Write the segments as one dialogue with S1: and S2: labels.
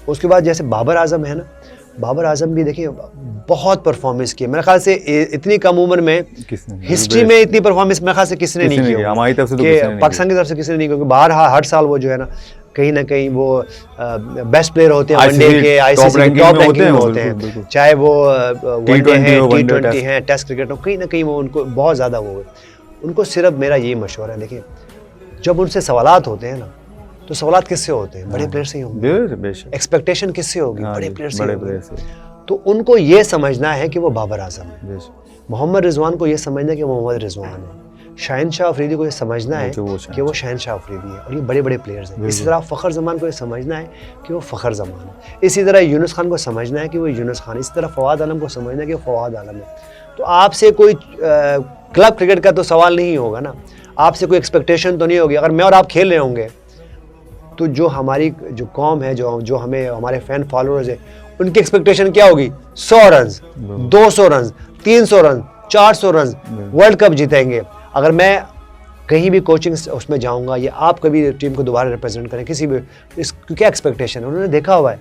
S1: उसके बाद जैसे बाबर आजम है ना, बाबर आजम भी देखिए बहुत परफॉर्मेंस की, मेरे ख्याल से इतनी कम उम्र में हिस्ट्री में इतनी परफॉर्मेंस मेरे ख्याल से किसी ने नहीं की,
S2: हमारी तरफ से तो
S1: पाकिस्तान की तरफ से किसी ने नहीं, क्योंकि बाहर हर साल वो जो है ना कहीं ना कहीं वो बेस्ट प्लेयर होते हैं वनडे के, आईसीसी के टॉप रैंकिंग में होते हैं, चाहे वो वनडे है, T20 है, टेस्ट क्रिकेट हो, कहीं ना कहीं वो उनको बहुत ज़्यादा वो है। उनको सिर्फ मेरा ये मशवरा है, देखिए जब उनसे सवालात होते हैं ना, तो सवालात किससे होते हैं? बड़े प्लेयर से ही होंगे। एक्सपेक्टेशन किससे होगी? बड़े प्लेयर से होगी। तो उनको ये समझना है कि वो बाबर आजम है, मोहम्मद रिजवान को ये समझना है कि वो मोहम्मद रिजवान है, शहनशाह अफरीदी को ये समझना है कि वो शहनशाह अफरीदी है, और ये बड़े बड़े प्लेयर्स हैं। इसी तरह फ़खर जमान को ये समझना है कि वो फ़खर जमान है, इसी तरह यूनुस खान को समझना है कि वो यूनुस खान, इसी तरह फवाद आलम को समझना है कि वो फवाद आलम है। तो आपसे कोई क्लब क्रिकेट का तो सवाल नहीं होगा ना, आपसे कोई एक्सपेक्टेशन तो नहीं होगी। अगर मैं और आप खेल रहे होंगे तो जो हमारी जो कौम है, जो हमें हमारे फैन फॉलोअर्स है, उनकी एक्सपेक्टेशन क्या होगी? 100 run, 200 run, 300 run, 400 run, world cup जीतेंगे। अगर मैं कहीं भी कोचिंग उसमें जाऊंगा या आप कभी टीम को दोबारा रिप्रेजेंट करें किसी भी, इसकी क्या एक्सपेक्टेशन है? उन्होंने देखा हुआ है,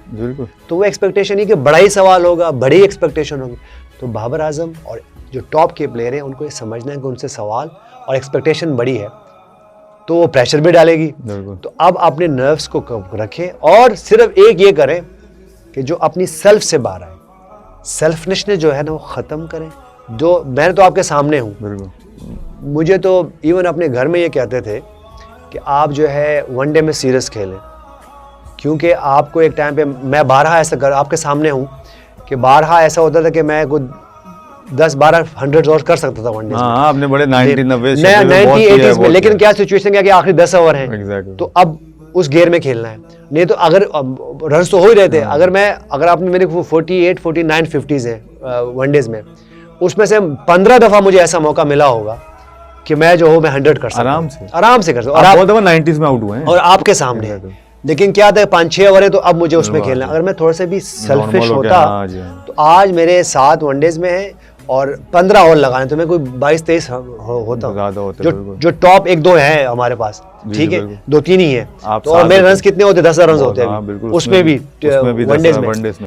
S1: तो वो एक्सपेक्टेशन ही कि बड़ा ही सवाल होगा, बड़ी एक्सपेक्टेशन होगी। तो बाबर आजम और जो टॉप के प्लेयर हैं उनको ये समझना है कि उनसे सवाल और एक्सपेक्टेशन बड़ी है, तो वो प्रेशर भी डालेगी। तो अब अपने नर्व्स को रखें और सिर्फ एक ये करें कि जो अपनी सेल्फ से बाहर आए, सेल्फनेस जो है ना वो ख़त्म करें। जो मैं तो आपके सामने हूँ, मुझे तो इवन अपने घर में ये कहते थे कि आप जो है वनडे में सीरियस खेलें, क्योंकि आपको एक टाइम पे मैं बारहा ऐसा कर आपके सामने हूँ कि बारहा ऐसा होता था कि मैं कुछ 10-12 100 और कर सकता था वनडे में।
S2: आपने बड़े
S1: 90-80s में, लेकिन क्या सिचुएशन क्या कि आखिरी 10 ओवर हैं, तो अब उस गेयर में खेलना है। नहीं तो अगर रन तो हो ही रहे थे, अगर आपने मेरे 48, 49, 50s हैं वनडेज में, उसमें से 15 दफ़ा मुझे ऐसा मौका मिला होगा कि मैं जो हो मैं 100 कर सकता हूँ, आराम से कर सकता हूँ।
S2: और आप बहुत दफ़ा 90s में आउट हुए हैं
S1: और आपके सामने है। लेकिन क्या था 5-6 ओवर है तो अब मुझे उसमें खेलना। अगर मैं थोड़ा सा भी सेल्फिश होता तो आज मेरे 7 वनडेज में है और 15 और लगाने, तो मैं कोई 22-23 होता। जो टॉप 1-2 है हमारे पास, ठीक है, 2-3 ही है, तो और मेरे रन कितने होते? 10 रन होते हैं उसमें भी वनडेज में।